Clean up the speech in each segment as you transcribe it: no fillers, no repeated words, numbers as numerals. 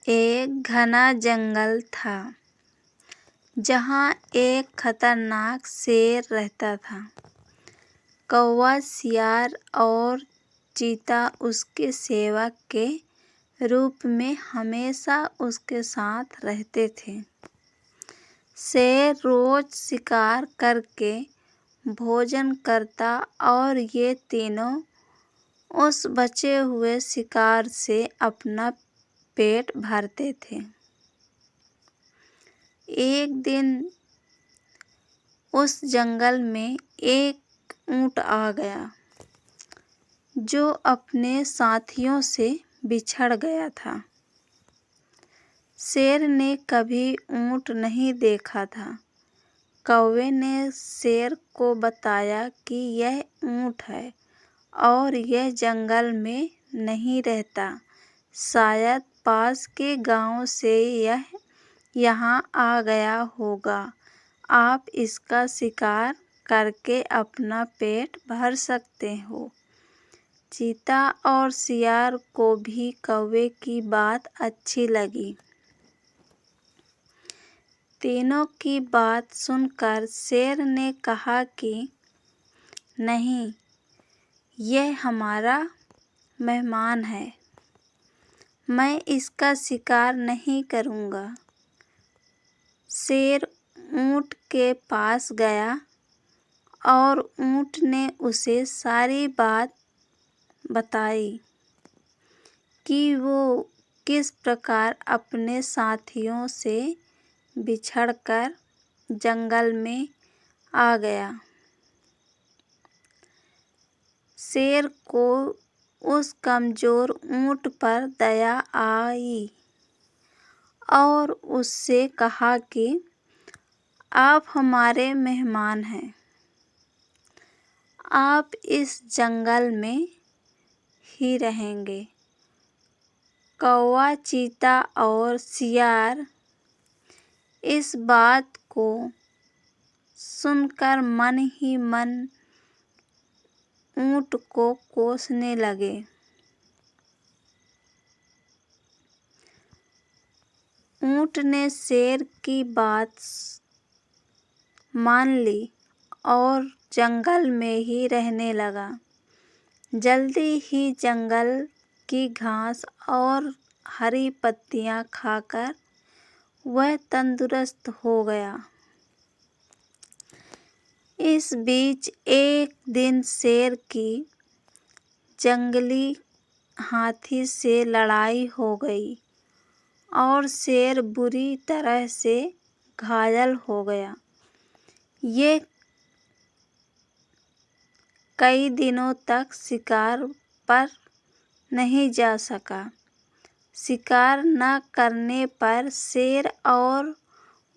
एक घना जंगल था जहाँ एक खतरनाक शेर रहता था। कौवा, सियार और चीता उसके सेवक के रूप में हमेशा उसके साथ रहते थे। शेर रोज शिकार करके भोजन करता और ये तीनों उस बचे हुए शिकार से अपना पेट भरते थे। एक दिन उस जंगल में एक ऊंट आ गया जो अपने साथियों से बिछड़ गया था। शेर ने कभी ऊंट नहीं देखा था। कौवे ने शेर को बताया कि यह ऊंट है और यह जंगल में नहीं रहता। शायद पास के गांव से यह यहाँ आ गया होगा। आप इसका शिकार करके अपना पेट भर सकते हो। चीता और सियार को भी कौवे की बात अच्छी लगी। तीनों की बात सुनकर शेर ने कहा कि नहीं, यह हमारा मेहमान है, मैं इसका शिकार नहीं करूँगा। शेर ऊंट के पास गया और ऊंट ने उसे सारी बात बताई कि वो किस प्रकार अपने साथियों से बिछड़कर जंगल में आ गया। शेर को उस कमजोर ऊंट पर दया आई और उससे कहा कि आप हमारे मेहमान हैं, आप इस जंगल में ही रहेंगे। कौवा, चीता और सियार इस बात को सुनकर मन ही मन ऊंट को कोसने लगे। ऊंट ने शेर की बात मान ली और जंगल में ही रहने लगा। जल्दी ही जंगल की घास और हरी पत्तियां खाकर वह तंदुरुस्त हो गया। इस बीच एक दिन शेर की जंगली हाथी से लड़ाई हो गई और शेर बुरी तरह से घायल हो गया। ये कई दिनों तक शिकार पर नहीं जा सका। शिकार न करने पर शेर और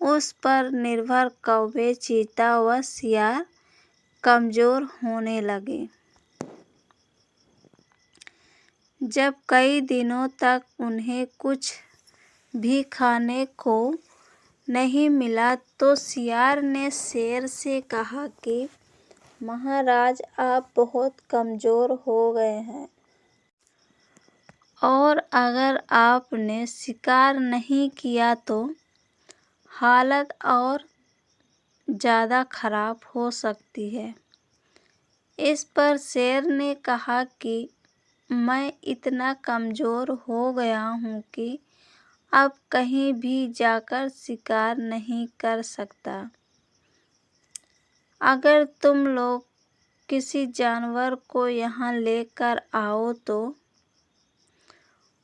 उस पर निर्भर कौवे, चीता व सियार कमजोर होने लगे। जब कई दिनों तक उन्हें कुछ भी खाने को नहीं मिला तो सियार ने शेर से कहा कि महाराज, आप बहुत कमजोर हो गए हैं और अगर आपने शिकार नहीं किया तो हालत और ज़्यादा खराब हो सकती है। इस पर शेर ने कहा कि मैं इतना कमजोर हो गया हूँ कि अब कहीं भी जाकर शिकार नहीं कर सकता। अगर तुम लोग किसी जानवर को यहाँ लेकर आओ तो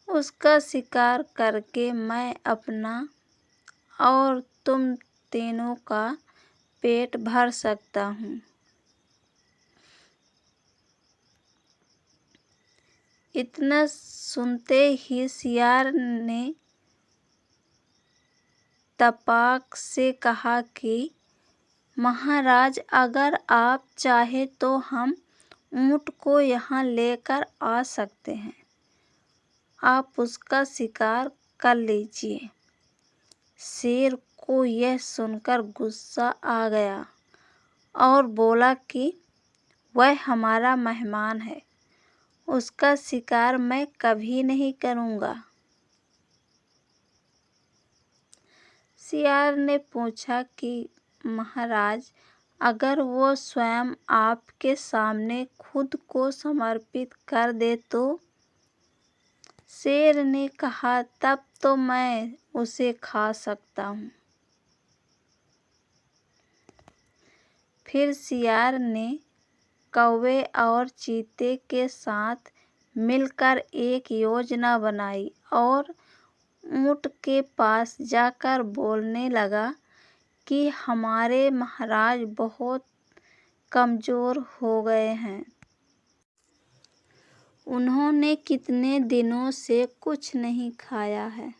उसका शिकार करके मैं अपना और तुम तीनों का पेट भर सकता हूँ। इतना सुनते ही सियार ने तपाक से कहा कि महाराज, अगर आप चाहे तो हम ऊंट को यहाँ लेकर आ सकते हैं, आप उसका शिकार कर लीजिए। शेर को यह सुनकर गुस्सा आ गया और बोला कि वह हमारा मेहमान है, उसका शिकार मैं कभी नहीं करूँगा। सियार ने पूछा कि महाराज, अगर वो स्वयं आपके सामने खुद को समर्पित कर दे तो? शेर ने कहा, तब तो मैं उसे खा सकता हूँ। फिर सियार ने कौवे और चीते के साथ मिलकर एक योजना बनाई और ऊँट के पास जाकर बोलने लगा कि हमारे महाराज बहुत कमज़ोर हो गए हैं। उन्होंने कितने दिनों से कुछ नहीं खाया है।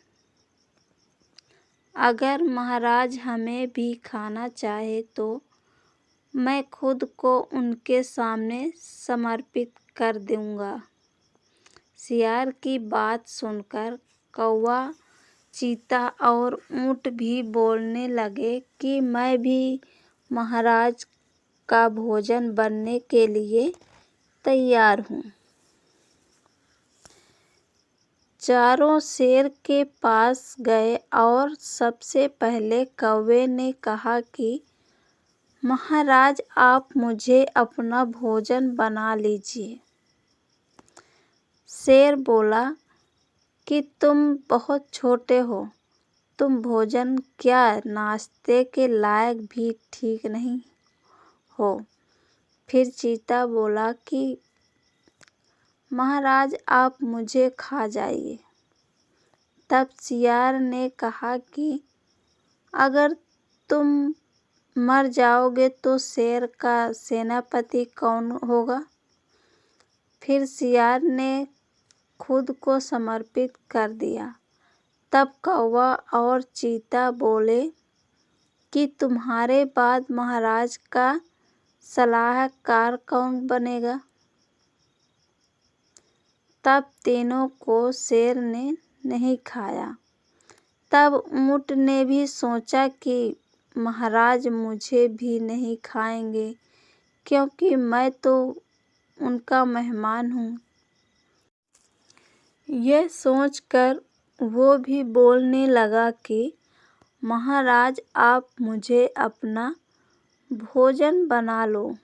अगर महाराज हमें भी खाना चाहे तो मैं खुद को उनके सामने समर्पित कर दूंगा। सियार की बात सुनकर कौवा, चीता और ऊँट भी बोलने लगे कि मैं भी महाराज का भोजन बनने के लिए तैयार हूँ। चारों शेर के पास गए और सबसे पहले कौवे ने कहा कि महाराज, आप मुझे अपना भोजन बना लीजिए। शेर बोला कि तुम बहुत छोटे हो, तुम भोजन क्या नाश्ते के लायक भी ठीक नहीं हो। फिर चीता बोला कि महाराज, आप मुझे खा जाइए। तब सियार ने कहा कि अगर तुम मर जाओगे तो शेर का सेनापति कौन होगा? फिर सियार ने खुद को समर्पित कर दिया। तब कौवा और चीता बोले कि तुम्हारे बाद महाराज का सलाहकार कौन बनेगा? तब तीनों को शेर ने नहीं खाया। तब ऊँट ने भी सोचा कि महाराज मुझे भी नहीं खाएंगे, क्योंकि मैं तो उनका मेहमान हूँ। यह सोचकर वो भी बोलने लगा कि महाराज, आप मुझे अपना भोजन बना लो।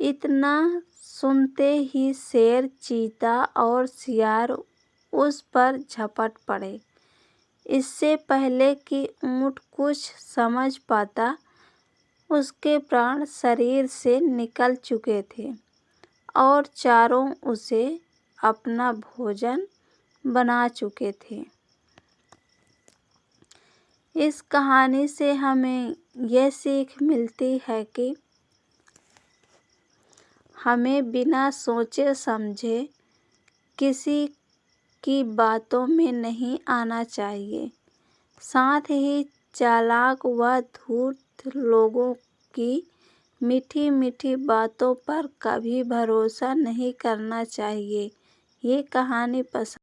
इतना सुनते ही शेर, चीता और सियार उस पर झपट पड़े। इससे पहले कि ऊँट कुछ समझ पाता, उसके प्राण शरीर से निकल चुके थे और चारों उसे अपना भोजन बना चुके थे। इस कहानी से हमें यह सीख मिलती है कि हमें बिना सोचे समझे किसी की बातों में नहीं आना चाहिए। साथ ही चालाक व धूर्त लोगों की मीठी मीठी बातों पर कभी भरोसा नहीं करना चाहिए। ये कहानी पसंद